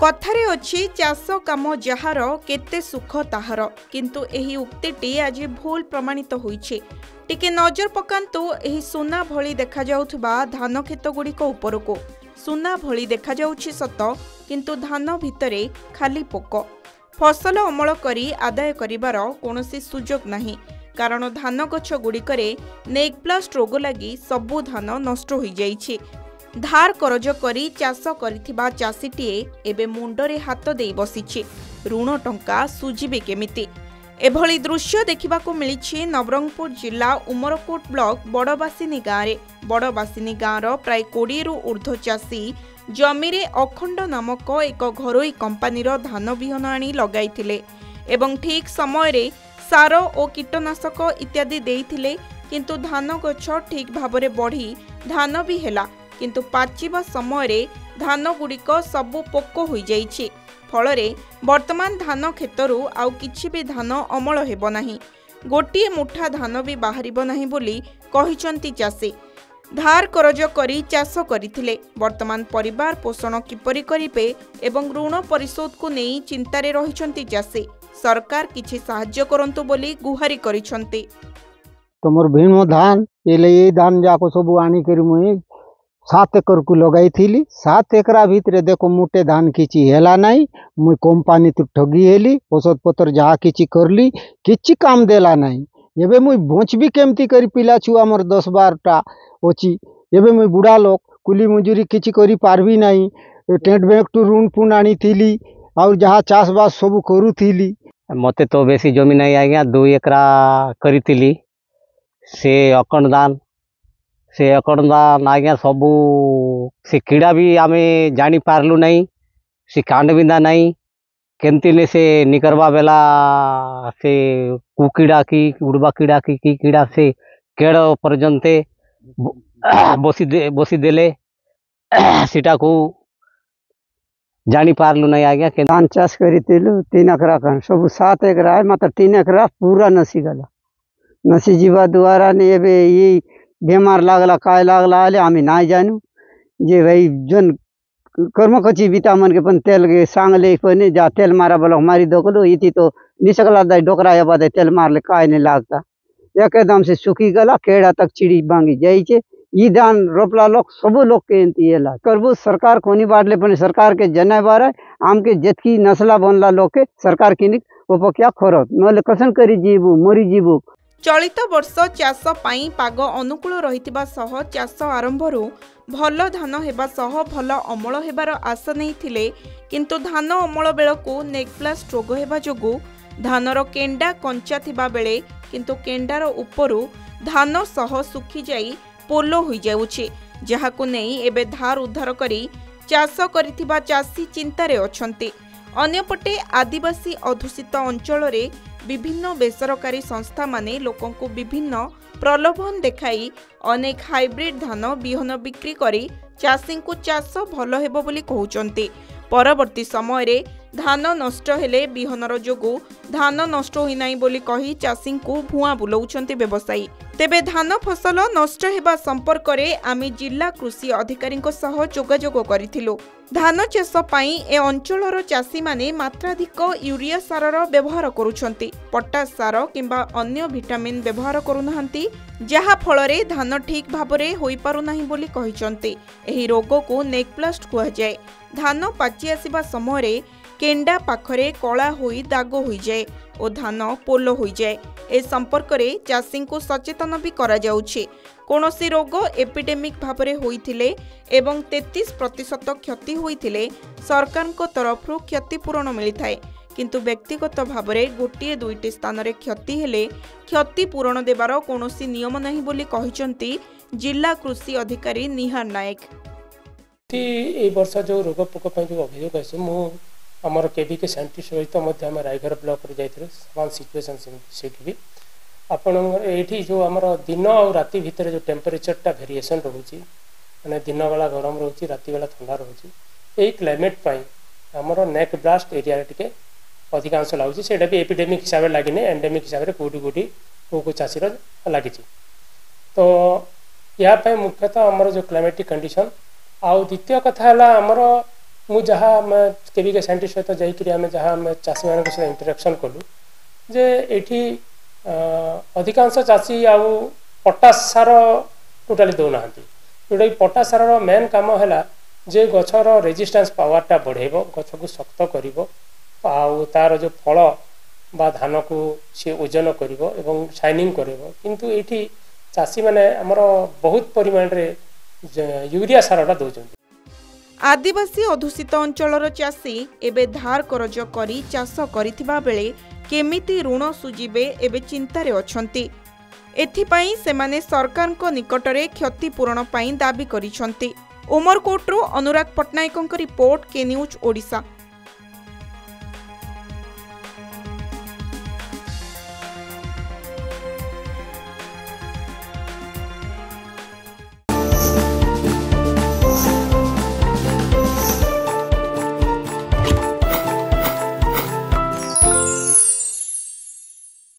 कथारे अछि चाष काम जार केते सुख ताहार किंतु एही उक्तिटी आज भूल प्रमाणित होईछे। टिके नजर पकांतु एही सुना भली देखा जाउथबा धान खेत गुड़िक उपरको। सुना भली देखा जाउछि सत किंतु धान भितरे खाली पोक। फसल अमल करी आदाय करिवार कोनोसी सुजोग नाही कारण धान गछ गुड़िकरे नेकप्लास्ट रोग लागी सबु धान नष्ट होई जाइछे। धार करज करी चाष करिथिबा चाषीटीए एबे मुंडरे हाथ देई बसिछे। ऋण टंका सुझिबे केमिति? एभली दृश्य देखिबाकू मिलिछि नवरंगपुर जिला उमरकोट ब्लॉक बड़बासिनी गाँव। बड़बासिनी गाँवर प्राय 20 रु ऊर्ध्व चाषी जमीरे अखंड नामक एक घरोई कंपानीर धान बिहन आनी लगाइथिले एवं ठीक समय रे सार और कीटनाशक इत्यादि देइथिले किंतु धान गछ ठीक भाबरे बढ़ी धान भी हेला किंतु पाचिबा समय रे धान गुड़िक सबु पोक होई जाइछि। फलरे वर्तमान धान खेतरु आउ किछि भी धान अमल हेबो नाही। गोटिए मुठा धान भी बाहरिबो नाही बोली कहिसंती चाषी। धार करज करी चाष करिथिले वर्तमान परिवार पोषण किपरि करिबे एवं ऋण परिशोध को नेई चिंतारे रहिसंती चाषी। सरकार किछि सहाय्य करंतु बोली गुहारी करिसंती। तमर भीम धान एले धान जाको सब आनी करी मुई 7 एकर को लगाई थी। 7 एकरा भितर देखो मोटे धान किछि हेला नहीं। मुई कंपनी तो ठगी हेली औषध पत्र जहाँ किछि करली किछि काम देला नहीं। एबे मुई बच भी केमती करी पिला छुआ मोर 10-12टा अछि। एबे मुई बुढ़ा लोक कुली मजूरी किछि करी पारबी नहीं। टेंट बैंक टू ऋण पुण आनी थी और जहाँ चाष बास सब करू थी। मते तो बेसी जमी नहीं आज्ञा 2 एकरा करी से अखंड दान से अखंड आज्ञा सबू से कीड़ा भी आमे जानी पारलु नहीं। से कांड बिंदा नहीं केमती ने से निकरवा बेला से कुकीड़ा की उड़वा कीड़ा की कीड़ा से केड़ पर्यंते बसी देले सीटा को जानी पारलु नहीं आज्ञा। धान चाष करी 3 एकरा सब 7 एकरा है मतलब 3 एकरा पूरा नसी गला। नसी जीवा द्वारा ने एबे ये बेमार लागला काय लागला आले आम्ही नाही जानू। जे भाई जन कर्म कची बीता मन के पण तेल के सांगले पण जा तेल मारा बोला मारी दोकलो इति तो निसकला दाई डोकरा या बाद तेल मारले काय नहीं लागता। एकदम से सुखी गला केड़ा तक चिड़ी बांगी जाई छे। ई धान रोपला लोग सब लोग के एंती एला करबू सरकार कोनी बाटले पण सरकार के जनाय बार आम के जेतकी नस्ला बनला लोग के सरकार किनिक उपक्या खरत नले कसन करी जीवू मरी जीवू। चलित वर्ष चाष पाई पाग अनुकूल रहितिबा सह चाष आरंभरू भल धान हेबा सह भल अमल हेबार आशा नहीं थिले किंतु धान अमल बेलकू नेकप्लास्ट रोग हेबा जोगु धानर केंडा कंचा थिबा बेले किंतु केंडार उपरू धान सह सुखी जाई पोलो होई जाउछि जहाकू नेई एबे धार उद्धार करी चाष करिथिबा चाषी चिंतारे अछंती। अन्यपटे आदिवासी अधुषित अंचल रे विभिन्न बेसरकारी संस्था माने लोकों को विभिन्न प्रलोभन देखाई अनेक हाइब्रिड धान बिहन बिक्री करी चाषी को चाष भल हेबो बोली कहउचंती। परवर्ती समय रे धान नष्ट हेले बिहनर जोगु धान नष्ट होई नाही बोली कही चाषी को भुआ बुलाउचंती व्यवसायी। तेबे धान फसल नष्ट हेबा संपर्क रे आमी जिला कृषि अधिकारी सह जोगाजोग करिथिलु। धान चाष पाई ए अंचलर चाषी माने मात्राधिक यूरिया सारर व्यवहार करुछंती। पटास सार किंबा अन्य विटामिन व्यवहार करुनाहांती जहा फलरे धान ठीक भाबरे होई पारु नाही बोली कहिसंती। एही रोग को नेकप्लास्ट कुहा जाय। धान पाची आसीबा समय रे केंडा पाखरे कला होई दाग होई जाय ओ धान पोलो होई जाय। ए संपर्क रे चाषी को सचेतन भी करा जाउछि। कोनोसी रोग एपिडेमिक भाबरे होइथिले एवं 33% क्षति होइथिले सरकार को तरफरु क्षतिपूरण मिलिथाय किंतु व्यक्तिगत भाबरे गोटिए 2टी स्थान रे क्षति हेले क्षतिपूरण देबार कोनोसी नियम नाही बोली कहिसंती जिला कृषि अधिकारी निहार नायक। ए वर्ष जो रोग पोक पई जो अभियोग आसे मु हमर केबी के साइंटिस्ट सहित मध्य हम रायघर ब्लॉक रे जाइथिले समान सिचुएशन सेठी भी आपण एठी जो हमर दिन और राति भितर जो टेम्परेचर टा वेरिएशन रहउची माने दिन बेला गरम रहउची राति बेला ठंडा रहउची एई क्लाइमेट पई हमर नेक ब्लास्ट एरिया टिके अधिकांश लागुची सेटा भी एपिडेमिक हिसाब रे लागिने एंडेमिक हिसाब रे कोडी को चासी रो लागिची। तो या पई मुख्यतः हमर जो क्लाइमेटिक कंडीशन आउ द्वितीय कथा हला हमर मु जहाँ केविके साइंटिस्ट सहित जाइकरी आम जहाँ चाषी मान सहित इंटरेक्शन कलु जे एठी अधिकांश चाषी आउ पटास सार टोटाली दौना जोटा कि पटास सार मेन काम है जे गछर रेजिस्टेंस पावरटा बढ़ेब गछ को शक्त कर तार जो फल बा धान को सी ओजन करिवो एवं शाइनिंग करिवो किंतु एठी चाषी माने हमर बहुत परिमाण रे यूरिया सारटा दउचंती। आदिवासी अधुषित अंचलर चाषी एबे धार करज करी चाष करिथिबा बेले केमिति ऋण सुझिबे एबे चिंतारे अछंती। एथिपाई सेमाने सरकारको निकटरे क्षतिपूरण पाई दाबी करिसंती। उमरकोटरू अनुराग पट्टनायकଙ୍କ रिपोर्ट के न्यूज ओडिशा।